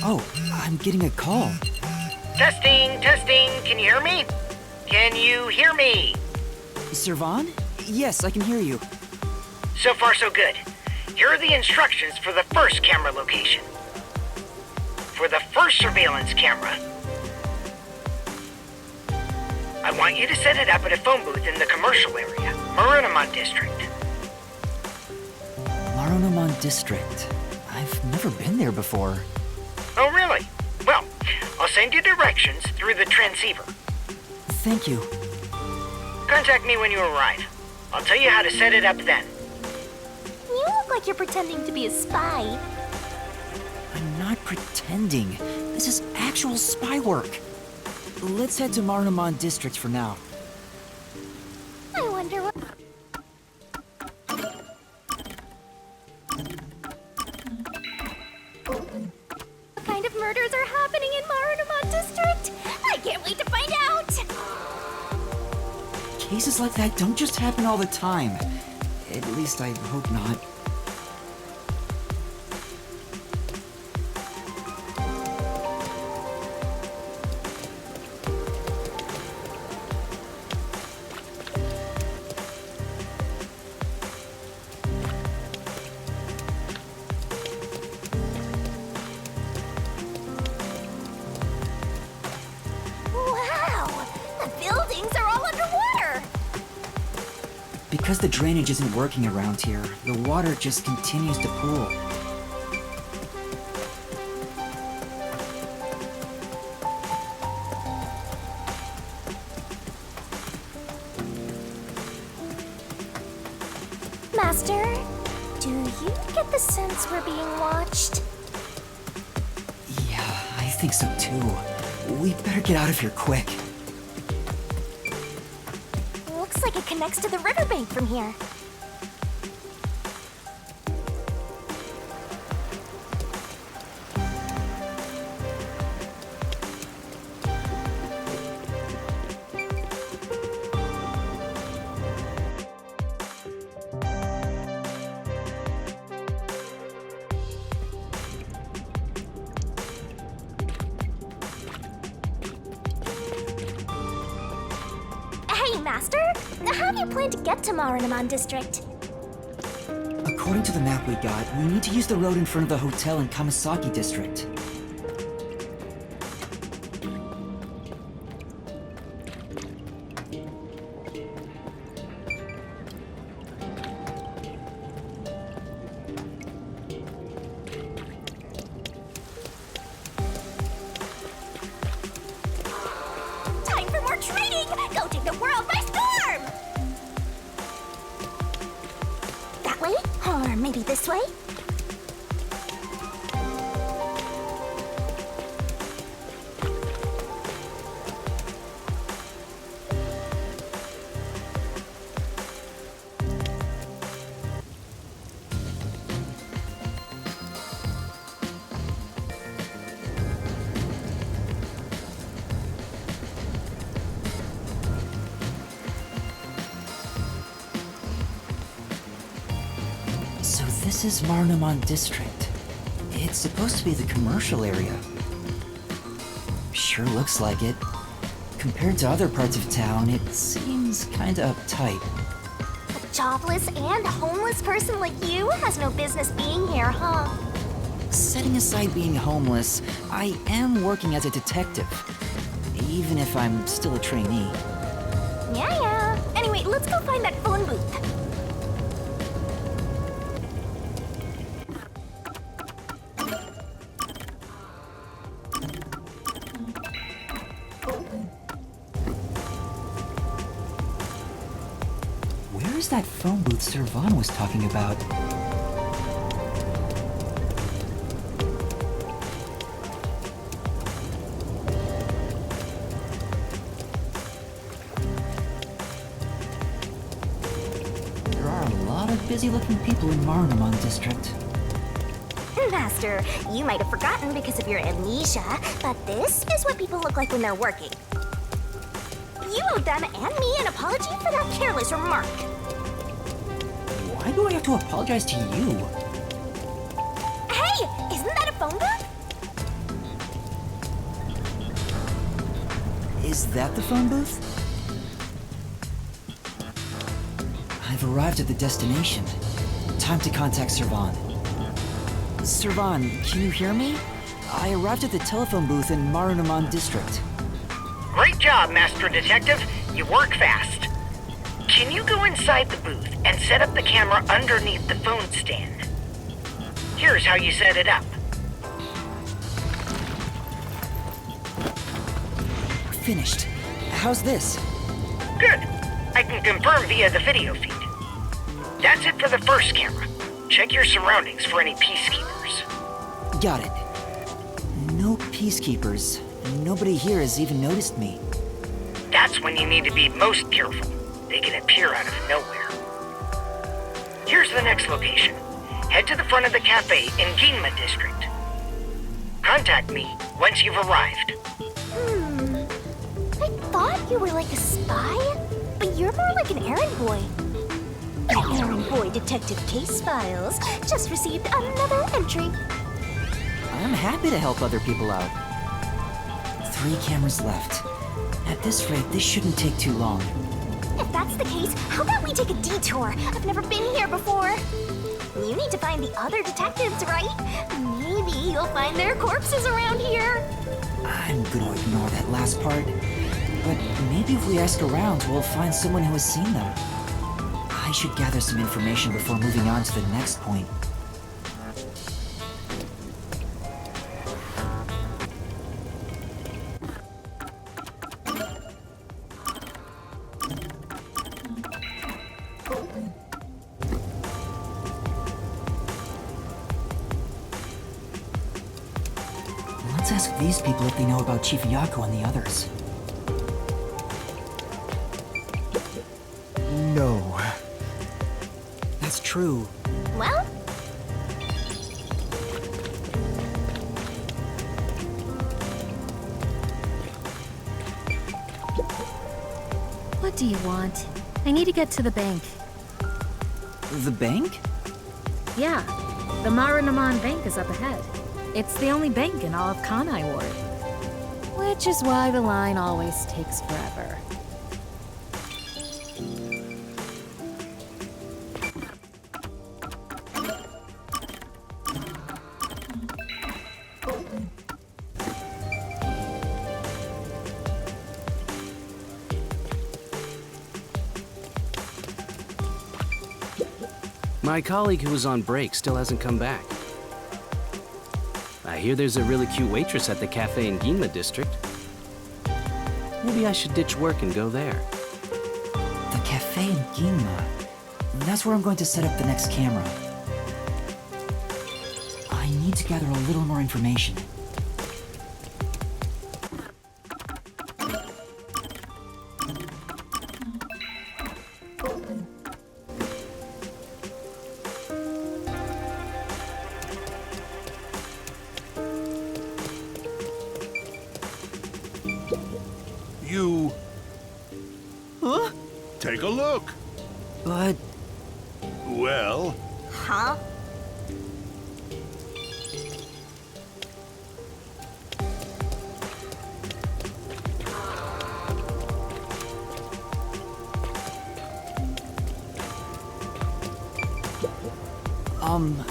Oh, I'm getting a call. Testing, testing, can you hear me? Can you hear me? Servan? Yes, I can hear you. So far so good. Here are the instructions for the first camera location. For the first surveillance camera, I want you to set it up at a phone booth in the commercial area, Marunimon District. Marunimon District. I've never been there before. Oh, really? Well, I'll send you directions through the transceiver. Thank you. Contact me when you arrive. I'll tell you how to set it up then. You look like you're pretending to be a spy. I'm not pretending. This is actual spy work. Let's head to Marunimon District for now. I wonder what... What kind of murders are happening in Marunimon District? I can't wait to find out! Cases like that don't just happen all the time. At least I hope not. Wow! The buildings are all underwater! Because the drainage isn't working around here, the water just continues to pool. Master, do you get the sense we're being watched? Yeah, I think so too. We better get out of here quick. Looks like it connects to the riverbank from here. Hey, Master! How do you plan to get to Marunimon District? According to the map we got, we need to use the road in front of the hotel in Kamasaki District. Time for more training! Go take the world by storm! That way? Or maybe this way? So this is Marunimon District. It's supposed to be the commercial area. Sure looks like it. Compared to other parts of town, it seems kinda uptight. A jobless and homeless person like you has no business being here, huh? Setting aside being homeless, I am working as a detective. Even if I'm still a trainee. Yeah. Anyway, let's go find that phone booth. Where is that phone booth Servan was talking about? There are a lot of busy-looking people in Marunimon District. Master, you might have forgotten because of your amnesia, but this is what people look like when they're working. You owe them and me an apology for that careless remark. Why do I have to apologize to you? Hey, isn't that a phone booth? Is that the phone booth? I've arrived at the destination. Time to contact Servan. Servan, can you hear me? I arrived at the telephone booth in Marunaman district. Great job, Master Detective. You work fast. Can you go inside the booth and set up the camera underneath the phone stand? Here's how you set it up. Finished. How's this? Good. I can confirm via the video feed. That's it for the first camera. Check your surroundings for any peacekeepers. Got it. No peacekeepers. Nobody here has even noticed me. That's when you need to be most careful. They can appear out of nowhere. Here's the next location. Head to the front of the cafe in Ginma district. Contact me once you've arrived. I thought you were like a spy, but you're more like an errand boy. The errand boy detective case files just received another entry. I'm happy to help other people out. 3 cameras left. At this rate, this shouldn't take too long. If that's the case, how about we take a detour? I've never been here before. You need to find the other detectives, right? Maybe you'll find their corpses around here. I'm gonna ignore that last part. But maybe if we ask around, we'll find someone who has seen them. I should gather some information before moving on to the next point. Let's ask these people if they know about Chief Yako and the others. No. That's true. Well, What do you want? I need to get to the bank. The bank? Yeah, the Marunaman Bank is up ahead. It's the only bank in all of Kanai Ward. Which is why the line always takes forever. My colleague who was on break still hasn't come back. I hear there's a really cute waitress at the cafe in Ginma district. Maybe I should ditch work and go there. The cafe in Ginma. That's where I'm going to set up the next camera. I need to gather a little more information. You... Huh? Take a look. But Well, huh?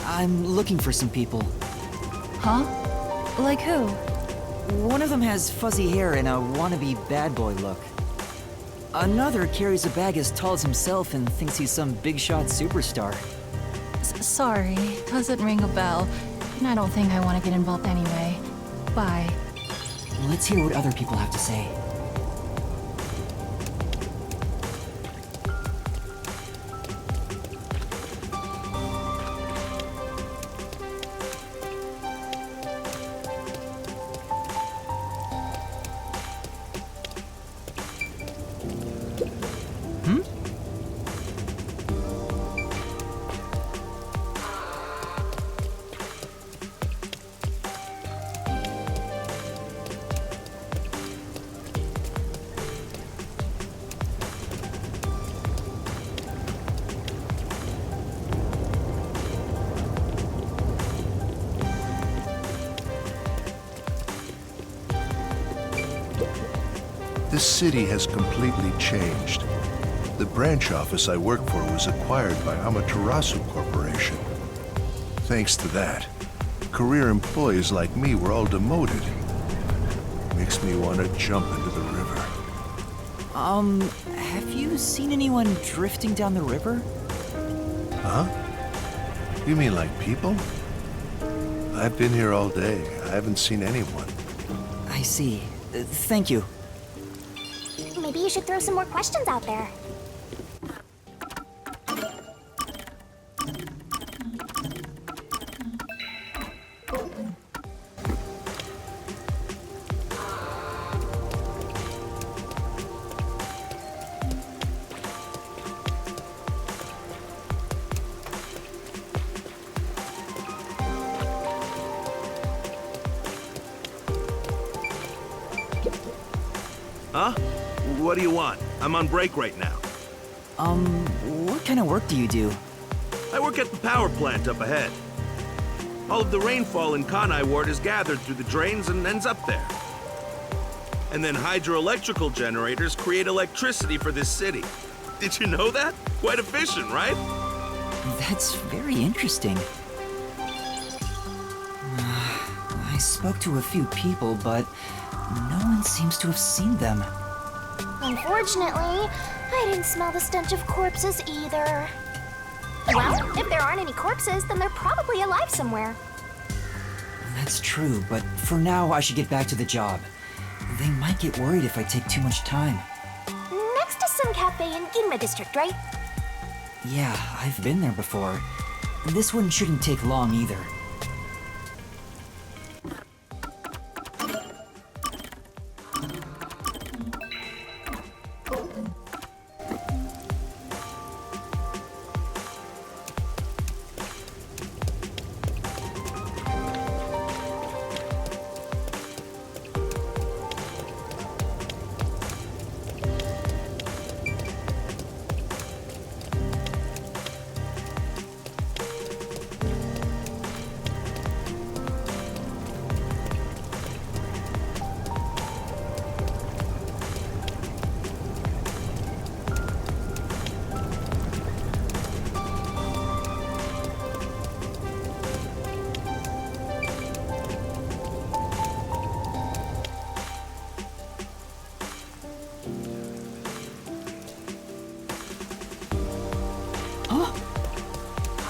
I'm looking for some people. Huh? Like who? One of them has fuzzy hair and a wannabe bad boy look. Another carries a bag as tall as himself and thinks he's some big shot superstar. Sorry, doesn't ring a bell. And I don't think I want to get involved anyway. Bye. Let's hear what other people have to say. This city has completely changed. The branch office I work for was acquired by Amaterasu Corporation. Thanks to that, career employees like me were all demoted. Makes me want to jump into the river. Have you seen anyone drifting down the river? Huh? You mean like people? I've been here all day. I haven't seen anyone. I see. Thank you. Maybe you should throw some more questions out there. Huh? What do you want? I'm on break right now. What kind of work do you do? I work at the power plant up ahead. All of the rainfall in Kanai Ward is gathered through the drains and ends up there. And then hydroelectrical generators create electricity for this city. Did you know that? Quite efficient, right? That's very interesting. I spoke to a few people, but no one seems to have seen them. Unfortunately, I didn't smell the stench of corpses either. Well, if there aren't any corpses, then they're probably alive somewhere. That's true, but for now I should get back to the job. They might get worried if I take too much time. Next to some cafe in Ginma district, right? Yeah, I've been there before. This one shouldn't take long either.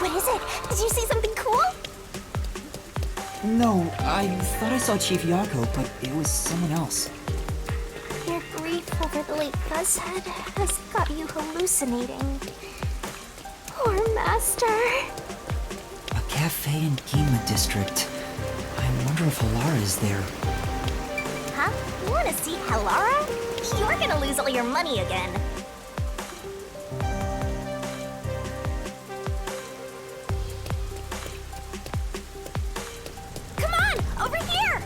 What is it? Did you see something cool? No, I thought I saw Chief Yako, but it was someone else. Your grief over the late Buzzhead has got you hallucinating. Poor Master. A cafe in Ginma district. I wonder if Halara is there. Huh? You want to see Halara? You're gonna lose all your money again. Come on, over here!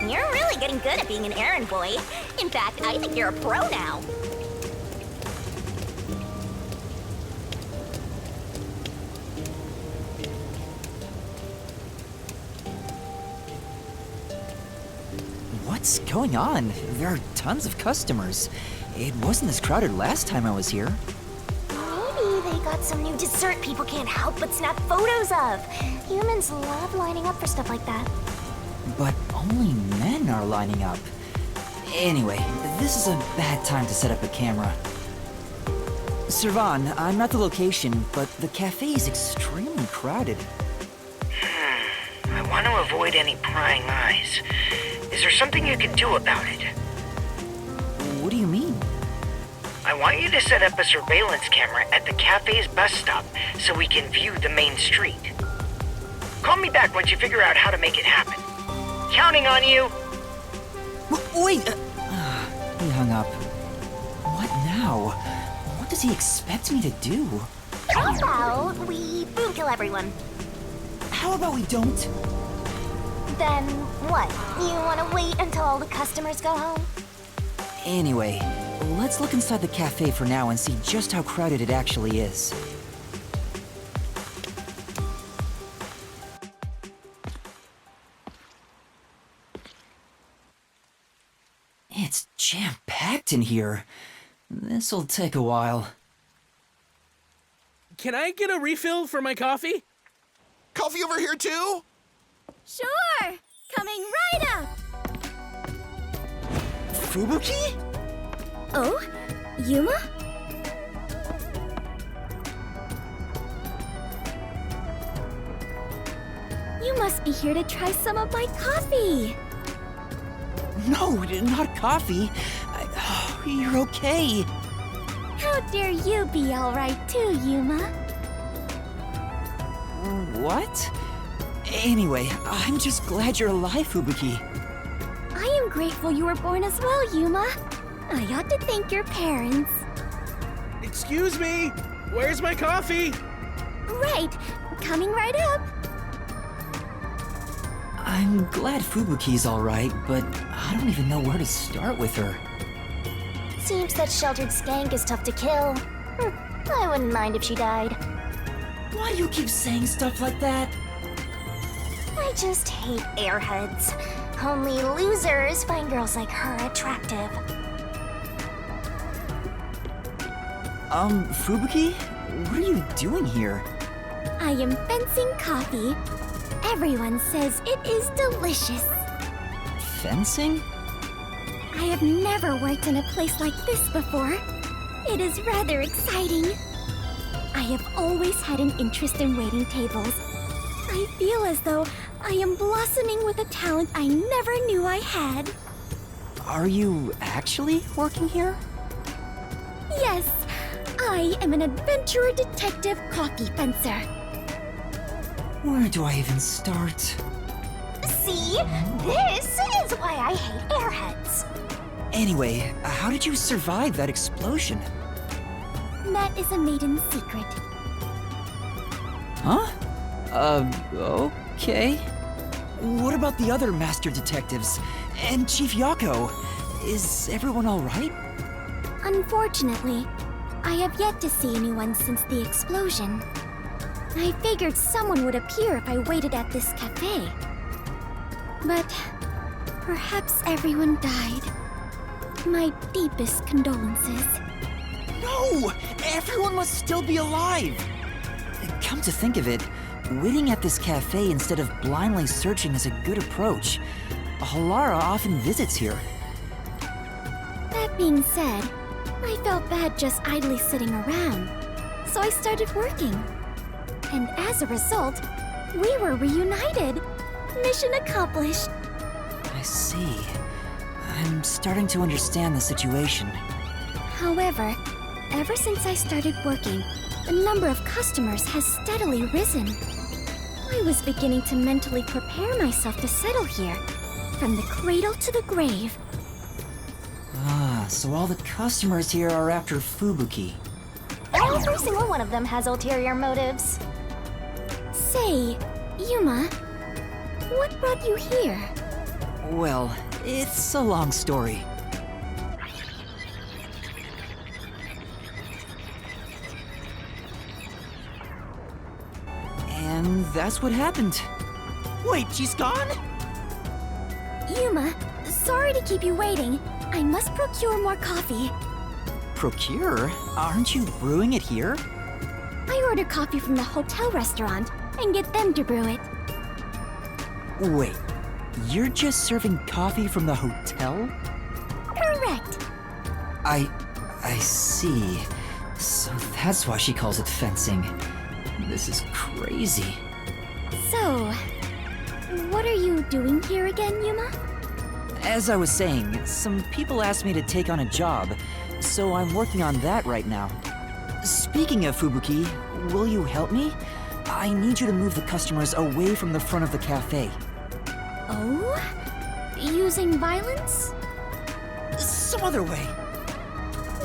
You're really getting good at being an errand boy. In fact, I think you're a pro now. What's going on? There are tons of customers. It wasn't this crowded last time I was here. Maybe they got some new dessert people can't help but snap photos of. Humans love lining up for stuff like that. But only men are lining up. Anyway, this is a bad time to set up a camera. Servan, I'm at the location, but the cafe is extremely crowded. I want to avoid any prying eyes. Is there something you can do about it? What do you mean? I want you to set up a surveillance camera at the cafe's bus stop so we can view the main street. Call me back once you figure out how to make it happen. Counting on you. Wait! He hung up. What now? What does he expect me to do? How about we boom kill everyone? How about we don't? Then what? You want to wait until all the customers go home? Anyway, let's look inside the cafe for now and see just how crowded it actually is. jam-packed in here. This'll take a while. Can I get a refill for my coffee? Coffee over here, too? Sure! Coming right up! Fubuki? Oh? Yuma? You must be here to try some of my coffee. No, not coffee. You're okay. How dare you be alright too, Yuma? What? Anyway, I'm just glad you're alive, Fubuki. I am grateful you were born as well, Yuma. I ought to thank your parents. Excuse me, where's my coffee? Right, coming right up. I'm glad Fubuki's alright, but I don't even know where to start with her. Seems that sheltered skank is tough to kill. I wouldn't mind if she died. Why you keep saying stuff like that? I just hate airheads. Only losers find girls like her attractive. Fubuki? What are you doing here? I am fencing coffee. Everyone says it is delicious. Fencing? I have never worked in a place like this before. It is rather exciting. I have always had an interest in waiting tables. I feel as though I am blossoming with a talent I never knew I had. Are you actually working here? Yes, I am an adventurer detective coffee fencer. Where do I even start? See? This is why I hate airheads. Anyway, how did you survive that explosion? That is a maiden secret. Huh? Okay. What about the other master detectives? And Chief Yako? Is everyone alright? Unfortunately, I have yet to see anyone since the explosion. I figured someone would appear if I waited at this cafe. But perhaps everyone died. My deepest condolences. No! Everyone must still be alive! Come to think of it, waiting at this cafe instead of blindly searching is a good approach. Halara often visits here. That being said, I felt bad just idly sitting around, so I started working. And as a result, we were reunited. Mission accomplished. I see. I'm starting to understand the situation. However, ever since I started working, the number of customers has steadily risen. I was beginning to mentally prepare myself to settle here, from the cradle to the grave. Ah, so all the customers here are after Fubuki. Every single one of them has ulterior motives. Say, Yuma, what brought you here? Well, it's a long story. And that's what happened. Wait, she's gone? Yuma, sorry to keep you waiting. I must procure more coffee. Procure? Aren't you brewing it here? I order coffee from the hotel restaurant and get them to brew it. Wait, you're just serving coffee from the hotel? Correct. I see. So that's why she calls it fencing. This is crazy. So, what are you doing here again, Yuma? As I was saying, some people asked me to take on a job, so I'm working on that right now. Speaking of Fubuki, will you help me? I need you to move the customers away from the front of the cafe. Oh? Using violence? Some other way.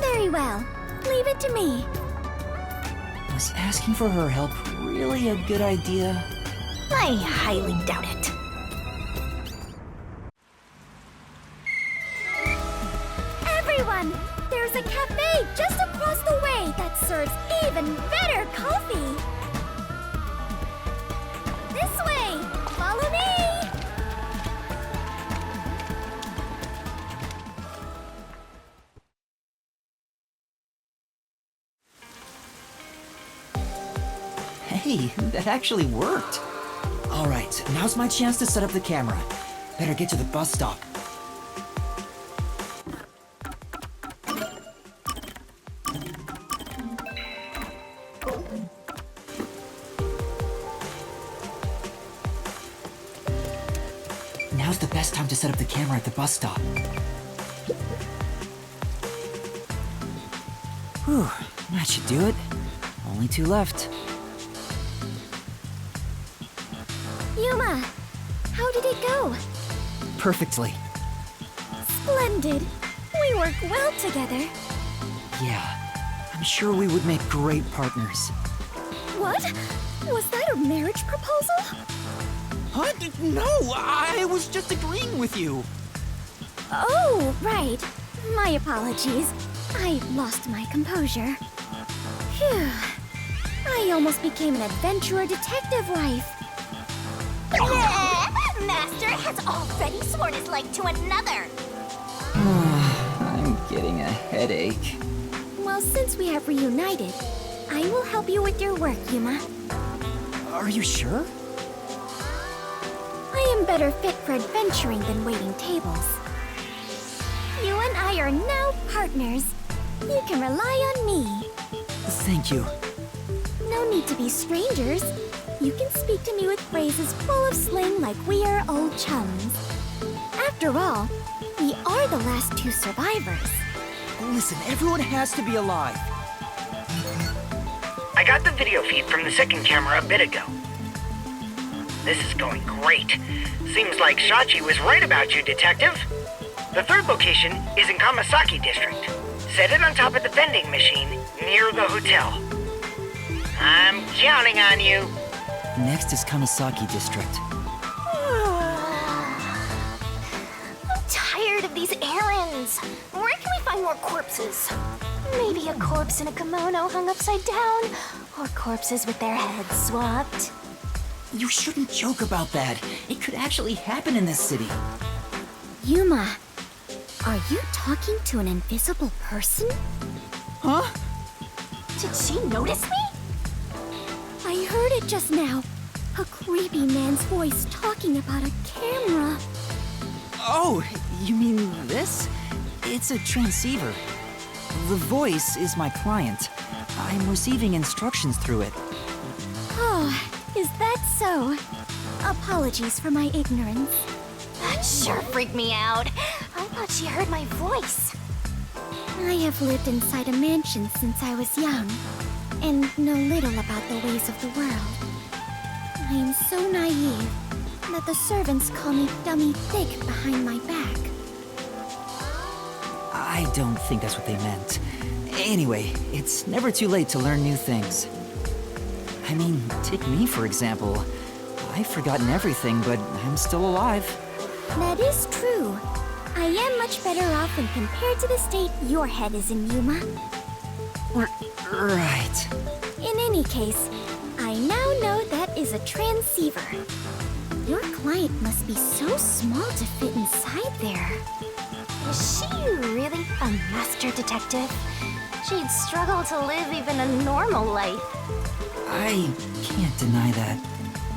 Very well. Leave it to me. Was asking for her help really a good idea? I highly doubt it. Everyone! There's a cafe just across the way that serves even better coffee! This way! Follow me! Hey, that actually worked. All right, now's my chance to set up the camera. Better get to the bus stop. Now's the best time to set up the camera at the bus stop. Whew, that should do it. Only 2 left. Yuma, how did it go? Perfectly. Splendid. We work well together. Yeah, I'm sure we would make great partners. What? Was that a marriage proposal? Huh? No, I was just agreeing with you. Oh, right. My apologies. I lost my composure. Phew. I almost became an adventurer detective wife. Master has already sworn his life to another. I'm getting a headache. Well, since we have reunited, I will help you with your work, Yuma. Are you sure? I am better fit for adventuring than waiting tables. You and I are now partners. You can rely on me. Thank you. No need to be strangers. You can speak to me with phrases full of slang like we are old chums. After all, we are the last 2 survivors. Listen, everyone has to be alive. I got the video feed from the second camera a bit ago. This is going great. Seems like Shachi was right about you, Detective. The third location is in Kamasaki District. Set it on top of the vending machine near the hotel. I'm counting on you. Next is Kamasaki District. I'm tired of these errands. Where can we find more corpses? Maybe a corpse in a kimono hung upside down, or corpses with their heads swapped. You shouldn't joke about that. It could actually happen in this city. Yuma, are you talking to an invisible person? Huh? Did she notice me? I heard it just now. A creepy man's voice talking about a camera. Oh, you mean this? It's a transceiver. The voice is my client. I'm receiving instructions through it. Oh, is that so? Apologies for my ignorance. That sure freaked me out. I thought she heard my voice. I have lived inside a mansion since I was young, and know little about the ways of the world. I am so naive that the servants call me Dummy Thick behind my back. I don't think that's what they meant. Anyway, it's never too late to learn new things. I mean, take me for example. I've forgotten everything, but I'm still alive. That is true. I am much better off when compared to the state your head is in, Yuma. Right. In any case, I now know that is a transceiver. Your client must be so small to fit inside there. Is she really a master detective? She'd struggle to live even a normal life. I can't deny that.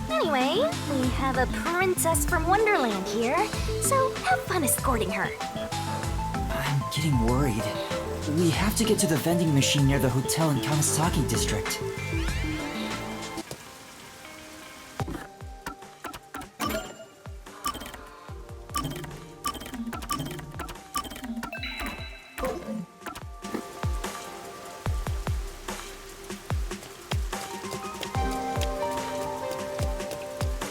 Anyway, we have a princess from Wonderland here, so have fun escorting her. I'm getting worried. We have to get to the vending machine near the hotel in Kamasaki District.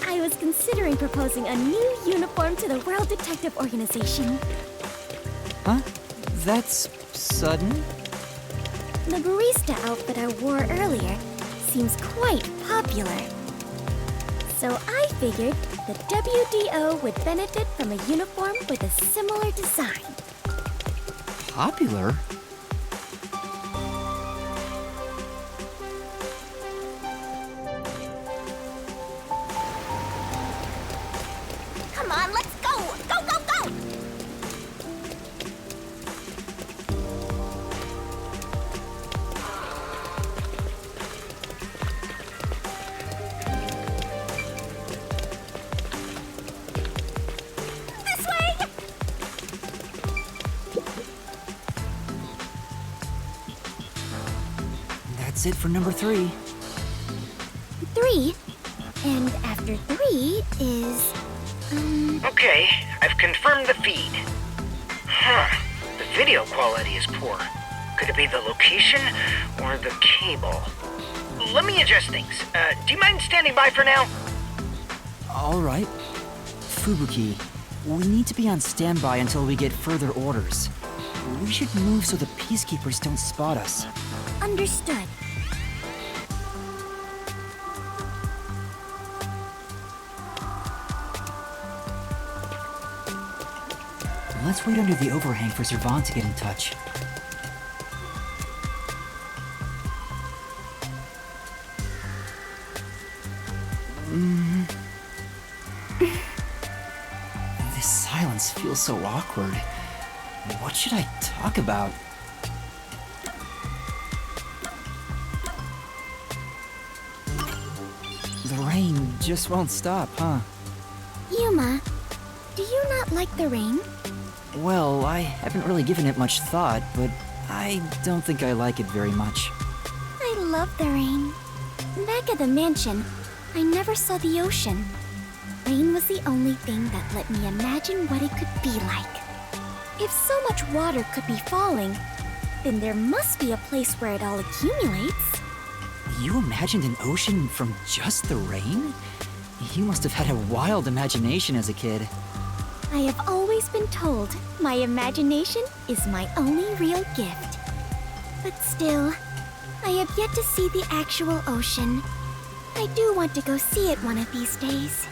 I was considering proposing a new uniform to the World Detective Organization. Huh? That's sudden? The barista outfit I wore earlier seems quite popular. So I figured the WDO would benefit from a uniform with a similar design. Popular? Come on, let's go! Go, go, go! That's it for number 3. 3? And after 3 is... Okay, I've confirmed the feed. Huh. The video quality is poor. Could it be the location or the cable? Let me adjust things. Do you mind standing by for now? All right. Fubuki, we need to be on standby until we get further orders. We should move so the peacekeepers don't spot us. Understood. Let's wait under the overhang for Servant to get in touch. This silence feels so awkward. What should I talk about? The rain just won't stop, huh? Yuma, do you not like the rain? Well, I haven't really given it much thought, but I don't think I like it very much. I love the rain. Back at the mansion, I never saw the ocean. Rain was the only thing that let me imagine what it could be like. If so much water could be falling, then there must be a place where it all accumulates. You imagined an ocean from just the rain? You must have had a wild imagination as a kid. I have always been told my imagination is my only real gift. But still, I have yet to see the actual ocean. I do want to go see it one of these days.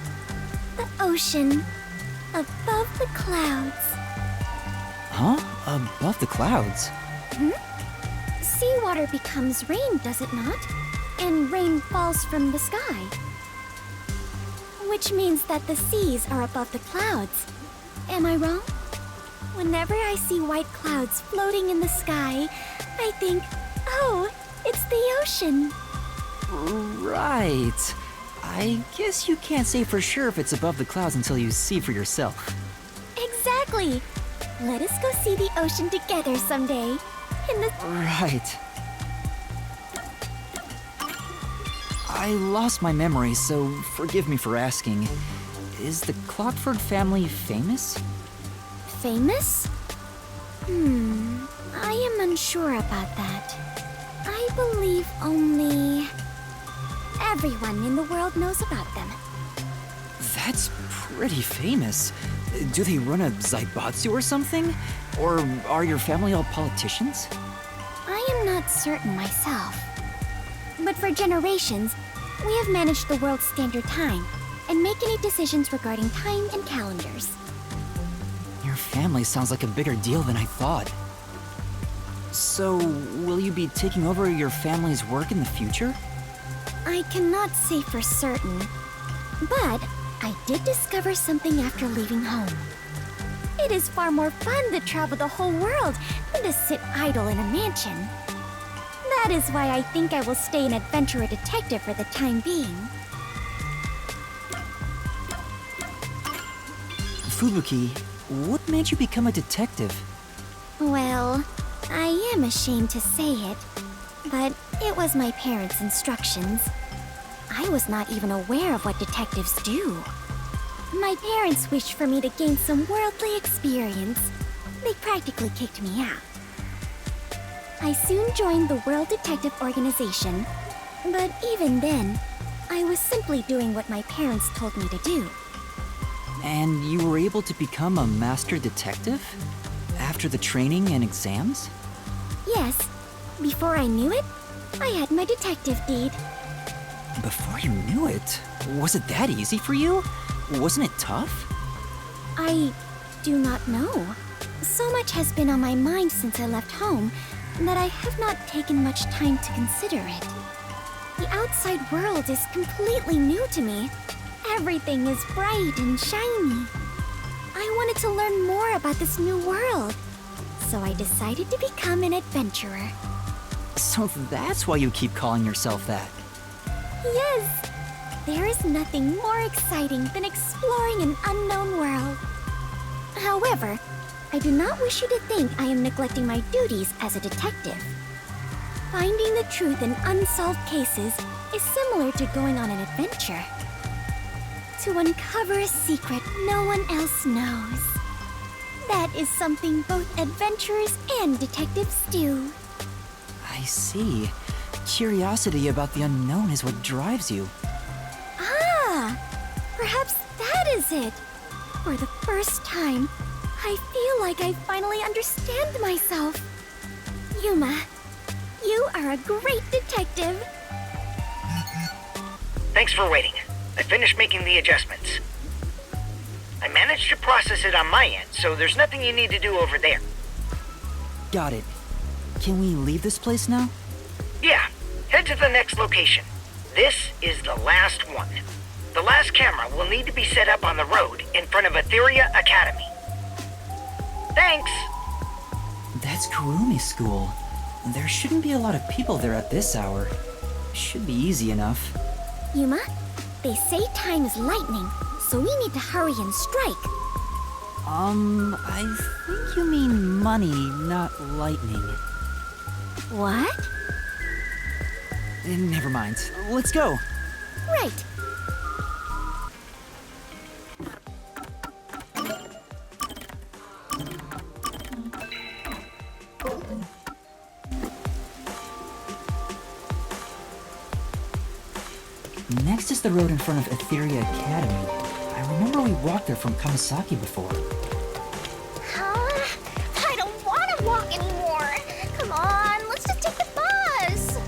The ocean, above the clouds. Huh? Above the clouds? Seawater becomes rain, does it not? And rain falls from the sky. Which means that the seas are above the clouds. Am I wrong? Whenever I see white clouds floating in the sky, I think, oh, it's the ocean. Right. I guess you can't say for sure if it's above the clouds until you see for yourself. Exactly. Let us go see the ocean together someday. In the... Right. I lost my memory, so forgive me for asking. Is the Clockford family famous? Famous? I am unsure about that. I believe only... everyone in the world knows about them. That's pretty famous. Do they run a Zaibatsu or something? Or are your family all politicians? I am not certain myself. But for generations, we have managed the world's standard time and make any decisions regarding time and calendars. Your family sounds like a bigger deal than I thought. So, will you be taking over your family's work in the future? I cannot say for certain, but I did discover something after leaving home. It is far more fun to travel the whole world than to sit idle in a mansion. That is why I think I will stay an adventurer detective for the time being. Fubuki, what made you become a detective? Well, I am ashamed to say it, but it was my parents' instructions. I was not even aware of what detectives do. My parents wished for me to gain some worldly experience. They practically kicked me out. I soon joined the World Detective Organization, but even then, I was simply doing what my parents told me to do. And you were able to become a master detective? After the training and exams? Yes, before I knew it, I had my detective deed. Before you knew it? Was it that easy for you? Wasn't it tough? I do not know. So much has been on my mind since I left home that I have not taken much time to consider it. The outside world is completely new to me. Everything is bright and shiny. I wanted to learn more about this new world, so I decided to become an adventurer. So that's why you keep calling yourself that. Yes, there is nothing more exciting than exploring an unknown world. However, I do not wish you to think I am neglecting my duties as a detective. Finding the truth in unsolved cases is similar to going on an adventure. To uncover a secret no one else knows. That is something both adventurers and detectives do. I see. Curiosity about the unknown is what drives you. Ah! Perhaps that is it. For the first time, I feel like I finally understand myself. Yuma, you are a great detective. Thanks for waiting. I finished making the adjustments. I managed to process it on my end, so there's nothing you need to do over there. Got it. Can we leave this place now? Yeah, head to the next location. This is the last one. The last camera will need to be set up on the road in front of Etheria Academy. Thanks! That's Kurumi School. There shouldn't be a lot of people there at this hour. Should be easy enough. Yuma, they say time is lightning, so we need to hurry and strike. I think you mean money, not lightning. What? Never mind. Let's go. Right. Next is the road in front of Etheria Academy. I remember we walked there from Kamasaki before. I don't want to walk anymore. Come on, let's just take the bus.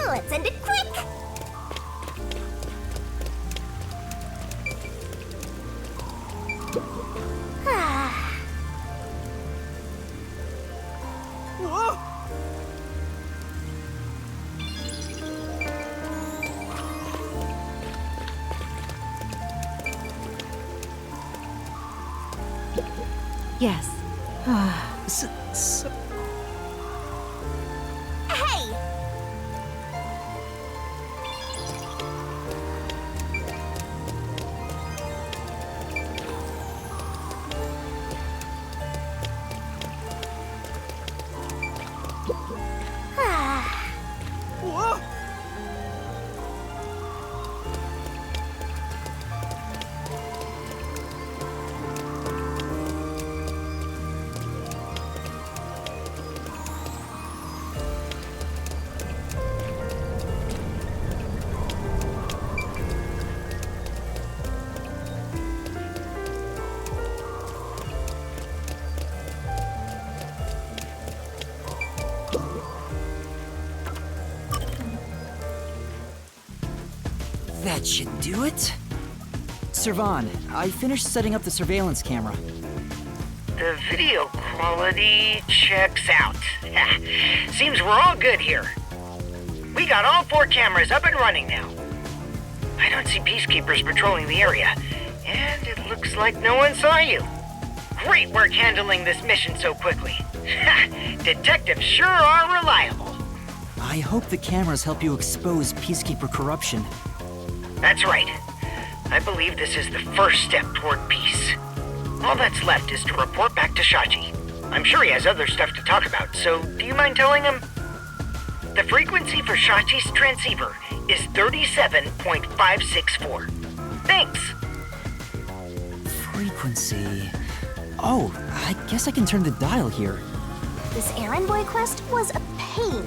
Let's end it quick! Yes. Hey! Whoa! That should do it. Servan, I finished setting up the surveillance camera. The video quality checks out. Seems we're all good here. We got all 4 cameras up and running now. I don't see peacekeepers patrolling the area, and it looks like no one saw you. Great work handling this mission so quickly. Detectives sure are reliable. I hope the cameras help you expose Peacekeeper corruption. That's right. I believe this is the first step toward peace. All that's left is to report back to Shachi. I'm sure he has other stuff to talk about, so do you mind telling him? The frequency for Shachi's transceiver is 37.564. Thanks. Frequency... Oh, I guess I can turn the dial here. This errand boy quest was a pain,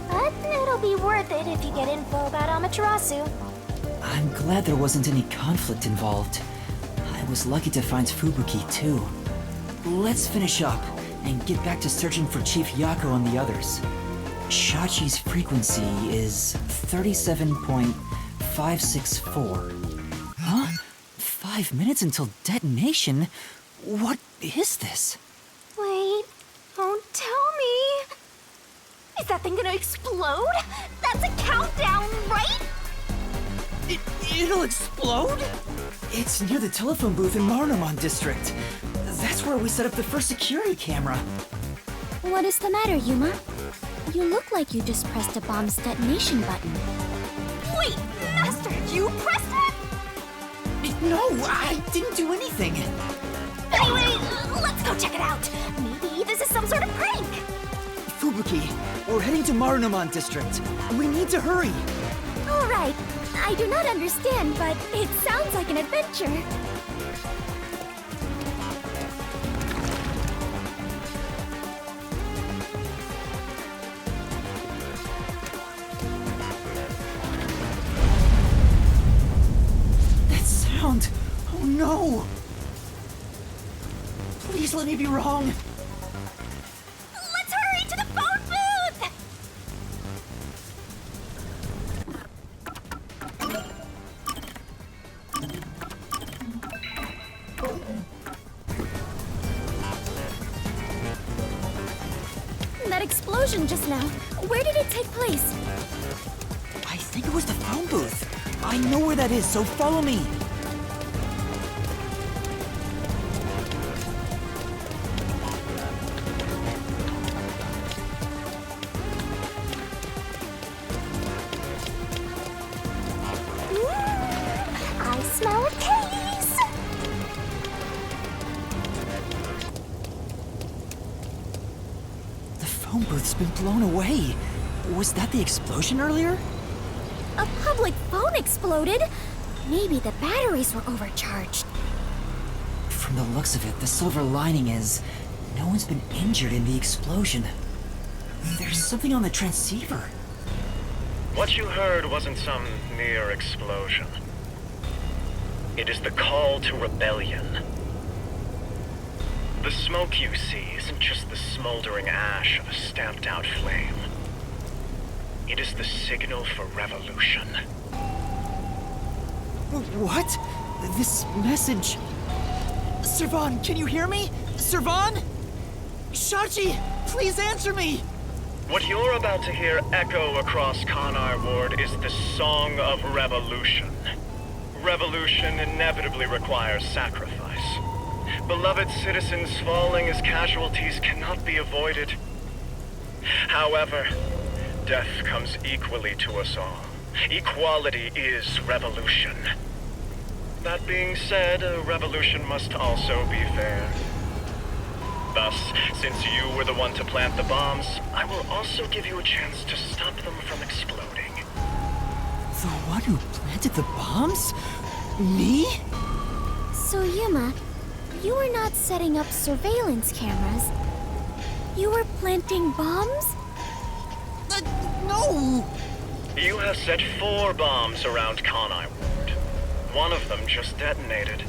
but it'll be worth it if you get info about Amaterasu. I'm glad there wasn't any conflict involved. I was lucky to find Fubuki, too. Let's finish up and get back to searching for Chief Yako and the others. Shachi's frequency is 37.564. Huh? 5 minutes until detonation? What is this? Wait, don't tell me. Is that thing gonna explode? That's a countdown, right? It'll explode? It's near the telephone booth in Marunouman District. That's where we set up the first security camera. What is the matter, Yuma? You look like you just pressed a bomb's detonation button. Wait, Master, you pressed it? No, I didn't do anything. Anyway, let's go check it out. Maybe this is some sort of prank. Fubuki, we're heading to Marunouman District. We need to hurry. All right. I do not understand, but it sounds like an adventure. That sound! Oh no! Please let me be wrong. Let's hurry to the phone booth! That explosion just now, where did it take place? I think it was the phone booth. I know where that is, so follow me. I smell a case! The phone booth's been blown away. Was that the explosion earlier? A public phone exploded? Maybe the batteries were overcharged. From the looks of it, the silver lining is no one's been injured in the explosion. There's something on the transceiver. What you heard wasn't some mere explosion. It is the call to rebellion. The smoke you see isn't just the smoldering ash of a stamped-out flame. It is the signal for revolution. What? This message... Servan, can you hear me? Servan? Shachi, please answer me! What you're about to hear echo across Kanar Ward is the Song of Revolution. Revolution inevitably requires sacrifice. Beloved citizens falling as casualties cannot be avoided. However, death comes equally to us all. Equality is revolution. That being said, a revolution must also be fair. Thus, since you were the one to plant the bombs, I will also give you a chance to stop them from exploding. The one who planted the bombs? Me? So, Yuma, you were not setting up surveillance cameras. You were planting bombs? No! You have set 4 bombs around Kanai Ward. One of them just detonated.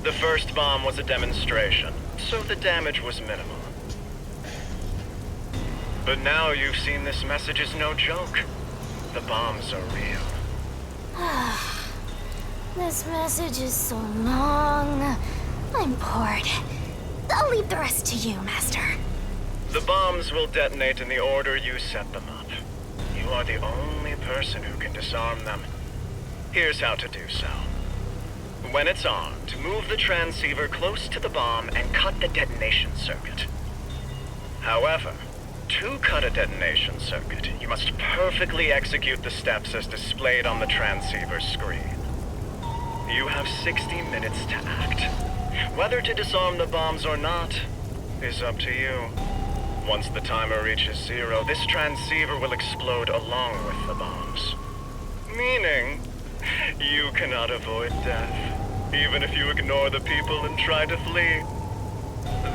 The first bomb was a demonstration, so the damage was minimal. But now you've seen this message is no joke. The bombs are real. This message is so long. I'm bored. I'll leave the rest to you, Master. The bombs will detonate in the order you set them up. You are the only person who can disarm them. Here's how to do so. When it's armed, move the transceiver close to the bomb and cut the detonation circuit. However, to cut a detonation circuit, you must perfectly execute the steps as displayed on the transceiver screen. You have 60 minutes to act. Whether to disarm the bombs or not is up to you. Once the timer reaches 0, this transceiver will explode along with the bombs. Meaning, you cannot avoid death, even if you ignore the people and try to flee.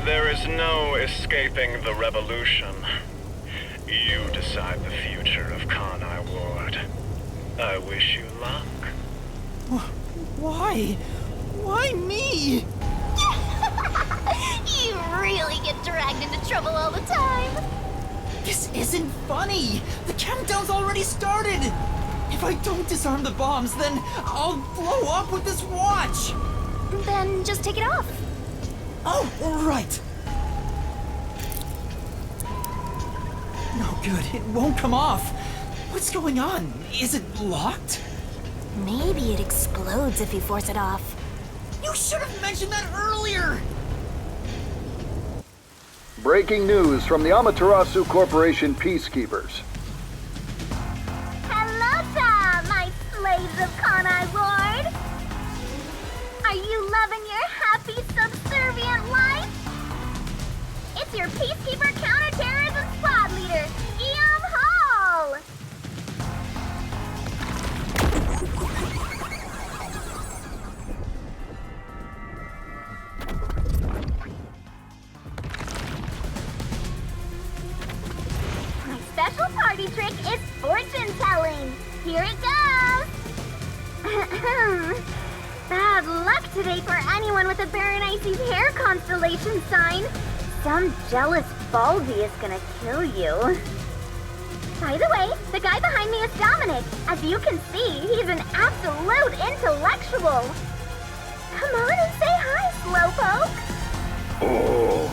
There is no escaping the revolution. You decide the future of Kanai Ward. I wish you luck. Why? Why me? You really get dragged into trouble all the time. This isn't funny! The countdown's already started! If I don't disarm the bombs, then I'll blow up with this watch! Then just take it off. Oh, right! No good, it won't come off. What's going on? Is it locked? Maybe it explodes if you force it off. You should have mentioned that earlier! Breaking news from the Amaterasu Corporation Peacekeepers. Hello, my slaves of Kanai Ward. Are you loving your happy, subservient life? It's your Peacekeeper Counterterrorism Squad Leader, Guillaume Hall! My special party trick is fortune telling. Here it goes! Bad luck today for anyone with a Berenice's hair constellation sign. Some jealous Baldy is gonna kill you. By the way, the guy behind me is Dominic. As you can see, he's an absolute intellectual. Come on and say hi, Slowpoke. Oh.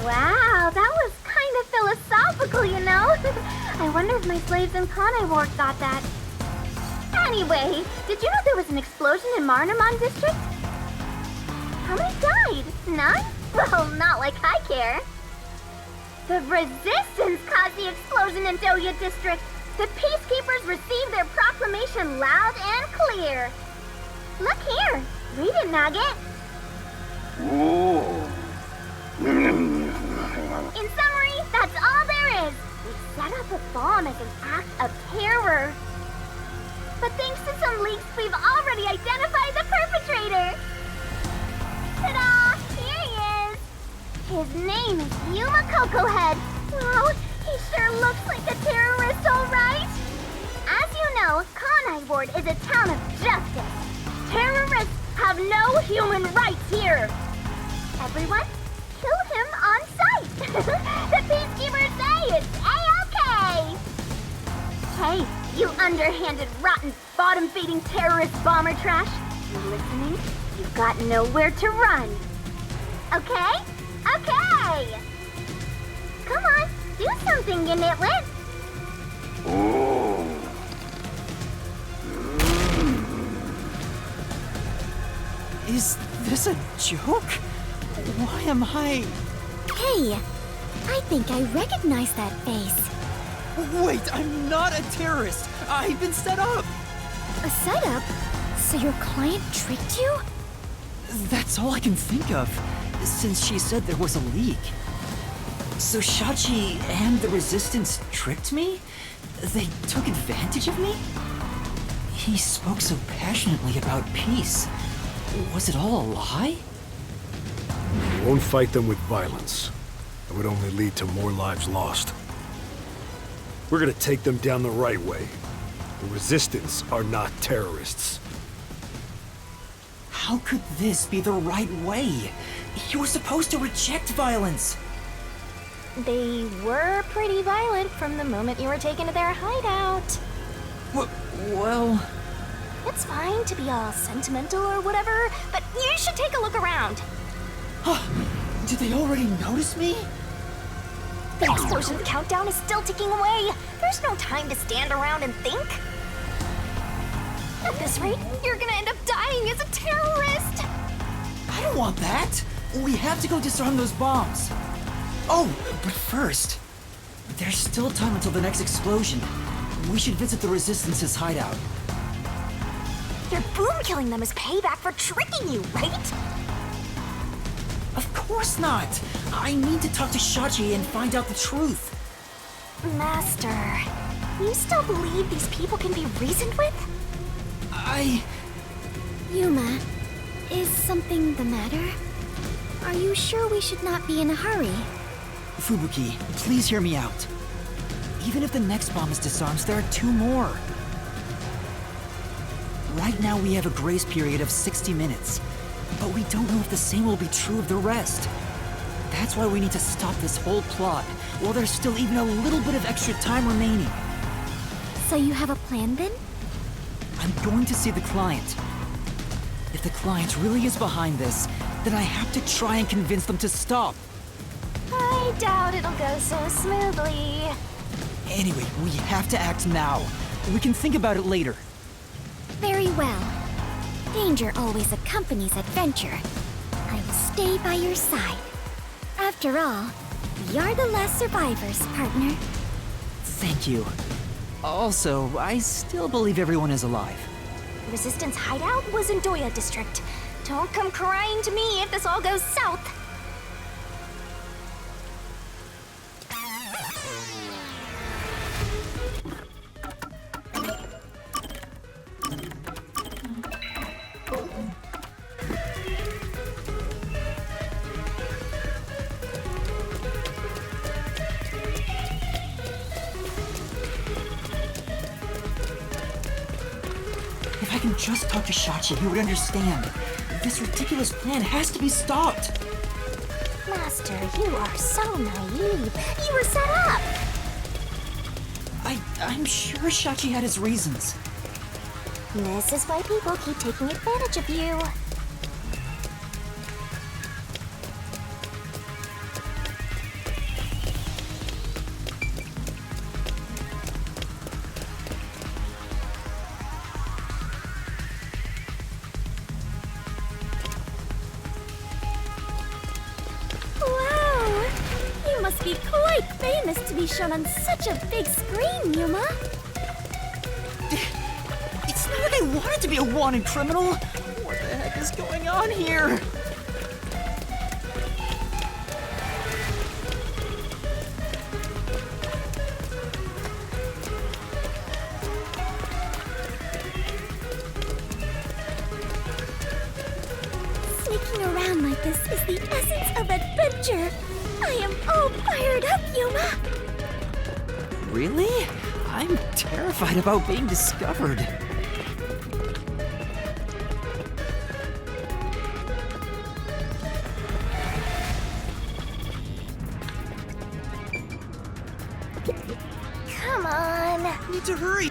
Wow, that was kind of philosophical, you know? I wonder if my slaves in Kanai Ward got that. Anyway, did you know there was an explosion in Marnamon District? How many died? None? Well, not like I care. The Resistance caused the explosion in Doya District. The Peacekeepers received their proclamation loud and clear. Look here. Read it, Nugget. Ooh. In summary, that's all there is. We set up a bomb as an act of terror. But thanks to some leaks, we've already identified the perpetrator. Ta-da! Here he is. His name is Yuma Cocohead. Wow, he sure looks like a terrorist, all right. As you know, Kanai Ward is a town of justice. Terrorists have no human rights here. Everyone, kill him on sight. The Peacekeepers say it's A-okay. Hey, you underhanded, rotten, bottom-feeding terrorist bomber trash. You listening? You've got nowhere to run. Okay? Okay! Come on, do something, you nitwit! Is this a joke? Why am I... Hey, I think I recognize that face. Wait, I'm not a terrorist. I've been set up. A setup? So your client tricked you? That's all I can think of, since she said there was a leak. So Shachi and the Resistance tricked me? They took advantage of me? He spoke so passionately about peace. Was it all a lie? We won't fight them with violence. It would only lead to more lives lost. We're gonna take them down the right way. The Resistance are not terrorists. How could this be the right way? You were supposed to reject violence. They were pretty violent from the moment you were taken to their hideout. Well... It's fine to be all sentimental or whatever, but you should take a look around. Did they already notice me? The explosion countdown is still ticking away. There's no time to stand around and think. At this rate, you're gonna end up dying as a terrorist. I don't want that. We have to go disarm those bombs. Oh, but first, there's still time until the next explosion. We should visit the Resistance's hideout. Your boom killing them is payback for tricking you, right? Of course not. I need to talk to Shachi and find out the truth. Master, you still believe these people can be reasoned with? Yuma, is something the matter? Are you sure we should not be in a hurry? Fubuki, please hear me out. Even if the next bomb is disarmed, there are 2 more. Right now we have a grace period of 60 minutes, but we don't know if the same will be true of the rest. That's why we need to stop this whole plot, while there's still even a little bit of extra time remaining. So you have a plan then? I'm going to see the client. If the client really is behind this, then I have to try and convince them to stop. I doubt it'll go so smoothly. Anyway, we have to act now. We can think about it later. Very well. Danger always accompanies adventure. I will stay by your side. After all, we are the last survivors, partner. Thank you. Also, I still believe everyone is alive. Resistance hideout was in Doya District. Don't come crying to me if this all goes south. If I can just talk to Shachi, he would understand. This ridiculous plan has to be stopped. Master, you are so naive. You were set up. I'm sure Shachi had his reasons. This is why people keep taking advantage of you. Wow! You must be quite famous to be shown on such a big screen, Yuma. It's not like I wanted to be a wanted criminal. What the heck is going on here? Sneaking around like this is the essence of adventure. I am all fired up, Yuma. Really? I'm terrified about being discovered. Come on. Need to hurry.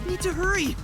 need to hurry!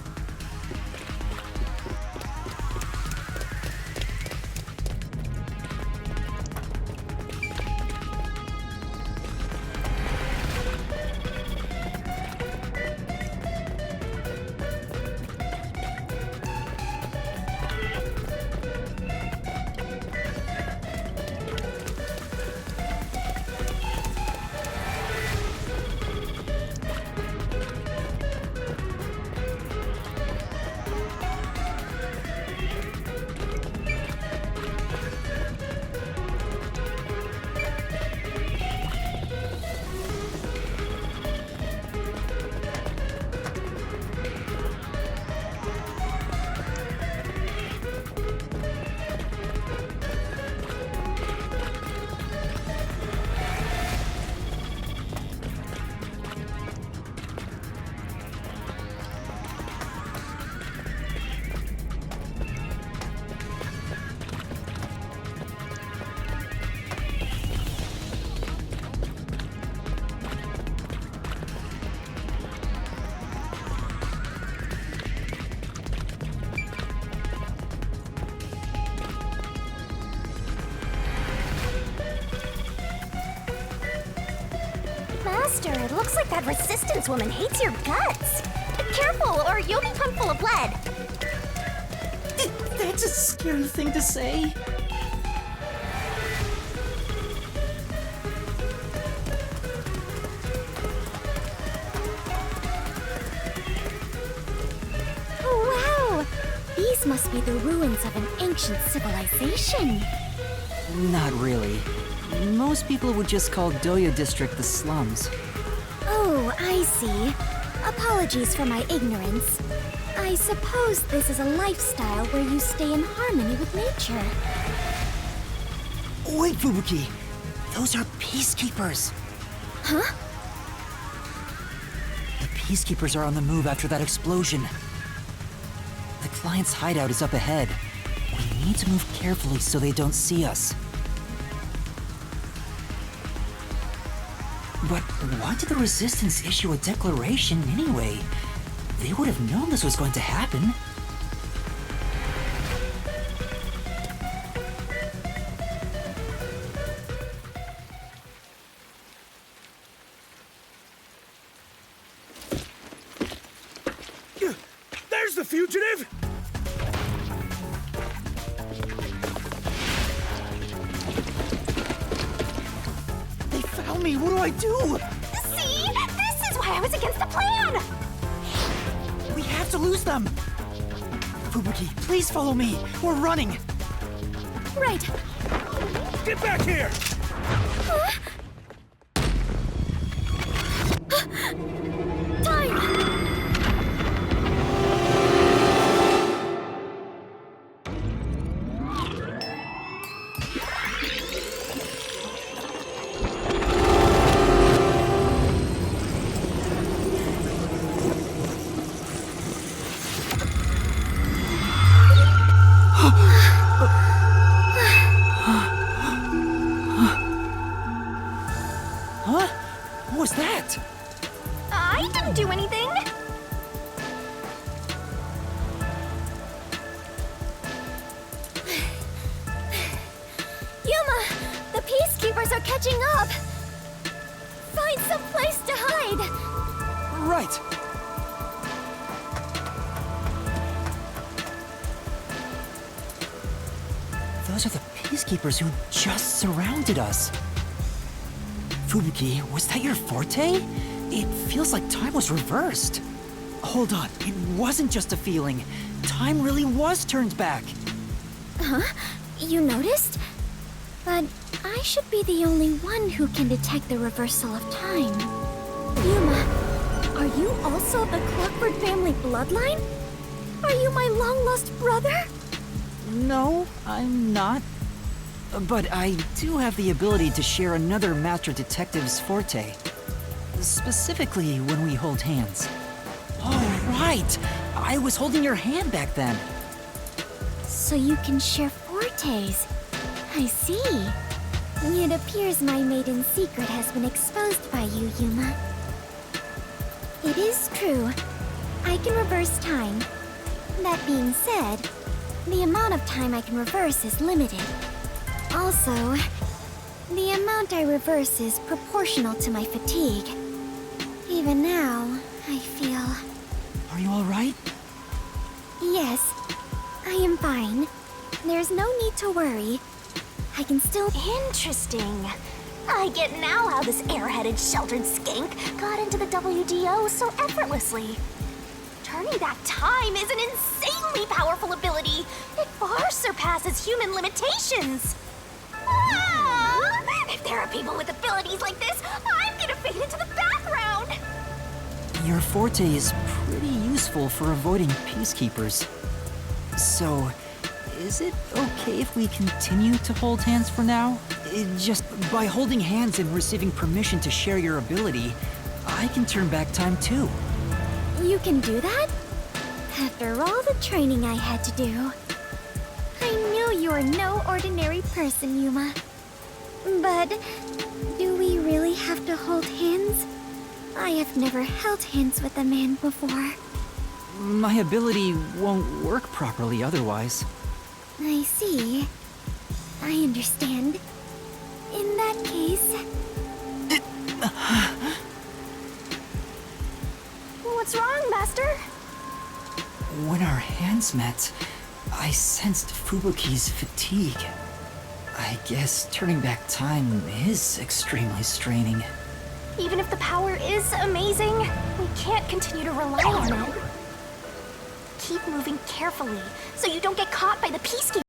Master, it looks like that resistance woman hates your guts. Be careful, or you'll be pumped full of blood. That's a scary thing to say. Oh, wow! These must be the ruins of an ancient civilization. Not really. Most people would just call Doya District the slums. Oh, I see. Apologies for my ignorance. I suppose this is a lifestyle where you stay in harmony with nature. Wait, Fubuki! Those are peacekeepers! Huh? The peacekeepers are on the move after that explosion. The client's hideout is up ahead. We need to move carefully so they don't see us. But why did the Resistance issue a declaration anyway? They would have known this was going to happen. There's the fugitive! They found me! What do I do? See? This is why I was against the plan! We have to lose them! Fubuki, please follow me! We're running! Right. Get back here! Time! Huh? What was that? I didn't do anything! Yuma! The peacekeepers are catching up! Find some place to hide! Right! Those are the peacekeepers who just surrounded us. Fubuki, was that your forte? It feels like time was reversed. Hold on, it wasn't just a feeling. Time really was turned back. Huh? You noticed? But I should be the only one who can detect the reversal of time. Yuma, are you also the Clockford family bloodline? Are you my long-lost brother? No, I'm not. But I do have the ability to share another Master Detective's forte. Specifically when we hold hands. Oh, right! I was holding your hand back then. So you can share fortes. I see. It appears my maiden secret has been exposed by you, Yuma. It is true. I can reverse time. That being said, the amount of time I can reverse is limited. Also, the amount I reverse is proportional to my fatigue. Even now, I feel... Are you alright? Yes, I am fine. There's no need to worry. I can still... Interesting. I get now how this airheaded sheltered skank got into the WDO so effortlessly. Turning back time is an insanely powerful ability. It far surpasses human limitations. Ah! If there are people with abilities like this, I'm gonna fade into the background. Your forte is pretty useful for avoiding peacekeepers. So, is it okay if we continue to hold hands for now? Just by holding hands and receiving permission to share your ability, I can turn back time too. You can do that? After all the training I had to do. I knew you were no ordinary person, Yuma. But do we really have to hold hands? I have never held hands with a man before. My ability won't work properly otherwise. I see. I understand. In that case... What's wrong, Master? When our hands met, I sensed Fubuki's fatigue. I guess turning back time is extremely straining. Even if the power is amazing, we can't continue to rely on it. Keep moving carefully so you don't get caught by the peacekeepers.